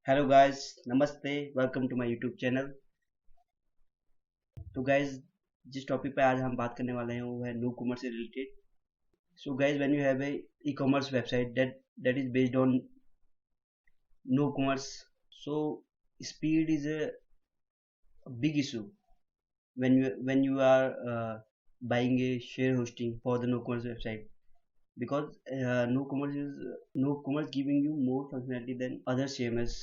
Hello guys, नमस्ते। Welcome to my YouTube channel. तो guys, जिस टॉपिक पे आज हम बात करने वाले हैं वो है नो कॉमर्स से related. So guys, when you have a e-commerce website that is based on no commerce, so speed is a big issue when you are buying a share hosting for the no commerce website, because no commerce giving you more functionality than other CMS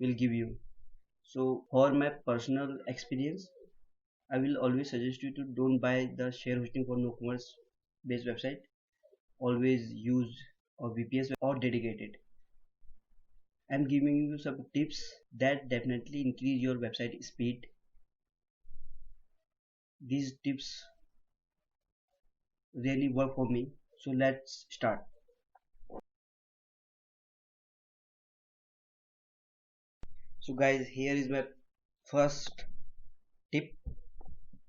will give you. So for my personal experience, I will always suggest you to don't buy the share hosting for no-commerce based website. Always use a VPS or dedicated. I'm giving you some tips that definitely increase your website speed. These tips really work for me. So let's start. So guys, here is my first tip.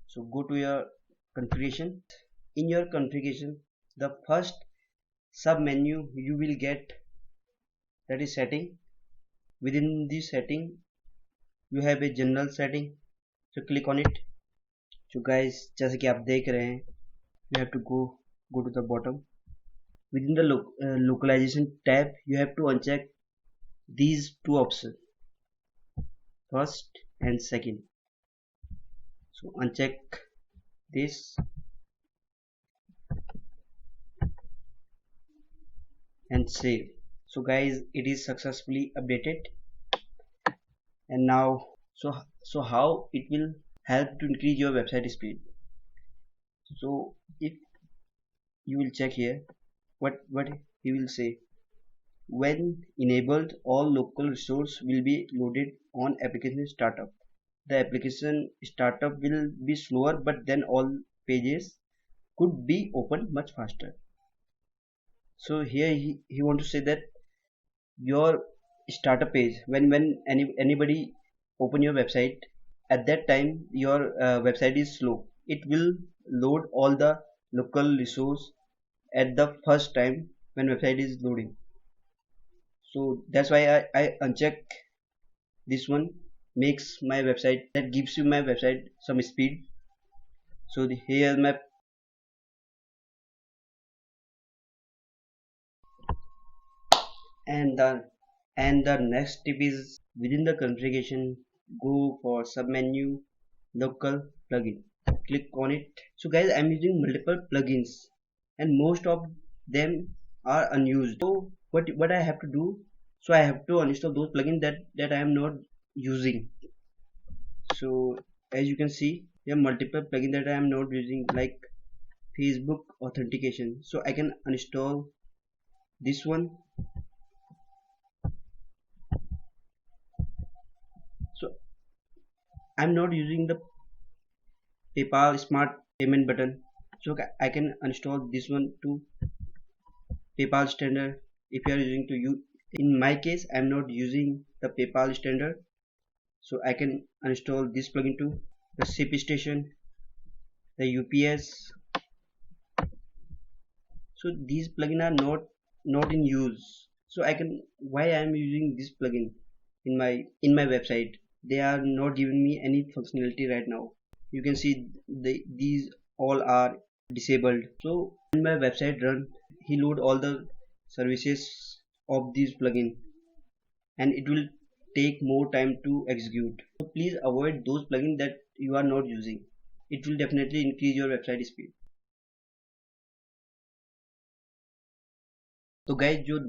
So go to your configuration. In your configuration, the first sub menu you will get, that is setting. Within this setting you have a general setting, so click on it. So guys, जैसे कि आप देख रहे हैं, you have to go to the bottom. Within the localization tab, you have to uncheck these two options, first and second. So uncheck this and save. So guys, it is successfully updated. And now, so how it will help to increase your website speed? So if you will check here, what he will say: when enabled, all local resource will be loaded on application startup. The application startup will be slower, but then all pages could be opened much faster. So here he want to say that your startup page, when anybody open your website, at that time your website is slow. It will load all the local resource at the first time when website is loading. So that's why I uncheck this one, makes my website, that gives you my website some speed. So here my, and the next tip is, within the configuration, go for submenu local plugin, click on it. So guys, I'm using multiple plugins and most of them are unused. So what I have to do, so I have to uninstall those plugins that I am not using. So as you can see, there are multiple plugins that I am not using, like Facebook authentication. So I can uninstall this one. So I'm not using the PayPal smart payment button, so I can uninstall this one to PayPal standard. If you are using to you, in my case I'm not using the PayPal standard, so I can uninstall this plugin to the CP station, the UPS. So these plugins are not in use. So I can, why I am using this plugin in my website, they are not giving me any functionality right now. You can see these all are disabled. So when my website run, he load all the services of this plugin and it will take more time to execute. So please avoid those plugins that you are not using. It will definitely increase your website speed. तो guys, जो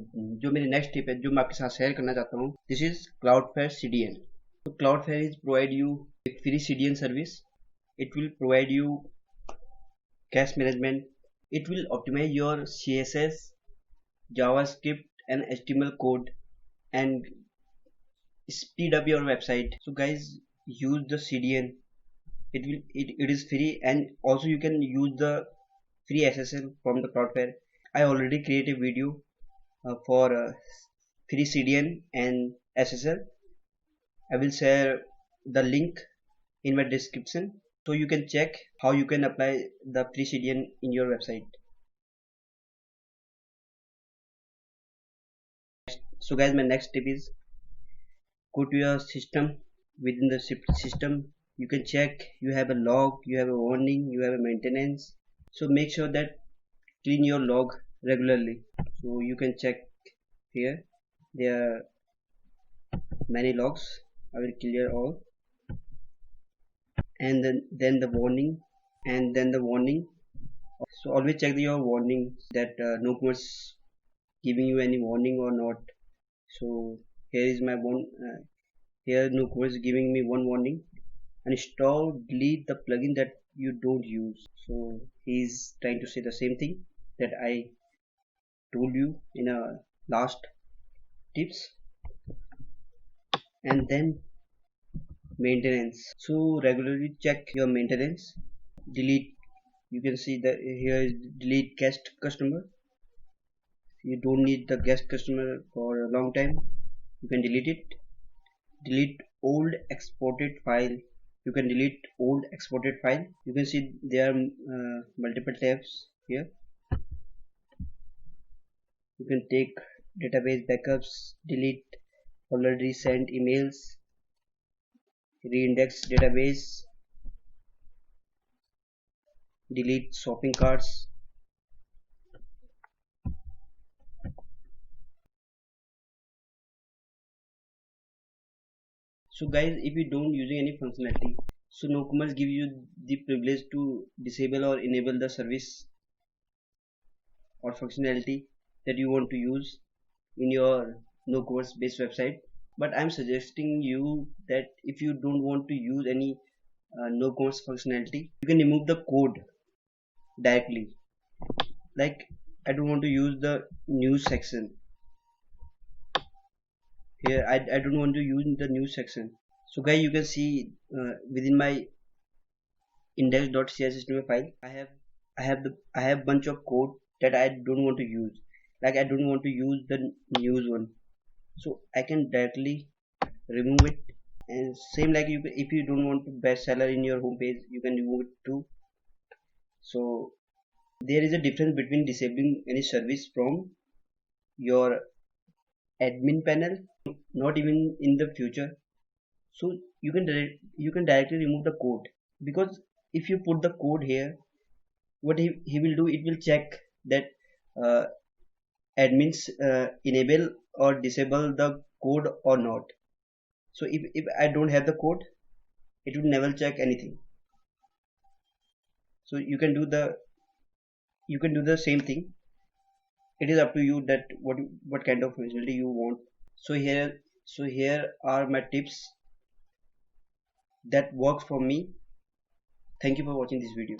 जो मेरी next tip है, जो मैं आपके साथ share करना चाहता हूँ, दिस इज क्लाउडफ्लेयर CDN. तो Cloudflare is provide you free CDN service. It will provide you cache management. It will optimize your CSS, JavaScript and HTML code and speed up your website. So guys, use the CDN. It is free, and also you can use the free SSL from the Cloudflare. I already created a video for free CDN and SSL. I will share the link in my description, so you can check how you can apply the free CDN in your website. So guys, my next tip is, go to your system. Within the system you can check, you have a log, you have a warning, you have a maintenance. So make sure that clean your log regularly. So you can check here, there are many logs. I will clear all, and then the warning, and then the warning. So always check your warnings that no commerce giving you any warning or not. So here is my one, here no commerce giving me one warning. Uninstall, delete the plugin that you don't use. So he's trying to say the same thing that I told you in a last tips. And then maintenance, so regularly check your maintenance. Delete, you can see that here is delete guest customer. You don't need the guest customer for a long time, you can delete it. Delete old exported file, you can delete old exported file. You can see there are multiple tabs here. You can take database backups, delete already sent emails, reindex database, delete shopping carts. So guys, if you don't using any functionality, so NoCommerce give you the privilege to disable or enable the service or functionality that you want to use in your NoCommerce based website. But I'm suggesting you that if you don't want to use any NoCommerce functionality, you can remove the code directly. Like I don't want to use the news section here. I don't want to use the news section. So guys, you can see within my index.cshtml file, I have bunch of code that I don't want to use. Like I don't want to use the news one, so I can directly remove it. And same like you, if you don't want to bestseller in your home page, you can remove it too. So there is a difference between disabling any service from your admin panel, not even in the future. So you can directly remove the code, because if you put the code here, what he will do, it will check that uh, admins enable or disable the code or not. So if I don't have the code, it will never check anything. So you can do the same thing. It is up to you that what kind of functionality you want. So here are my tips that works for me. Thank you for watching this video.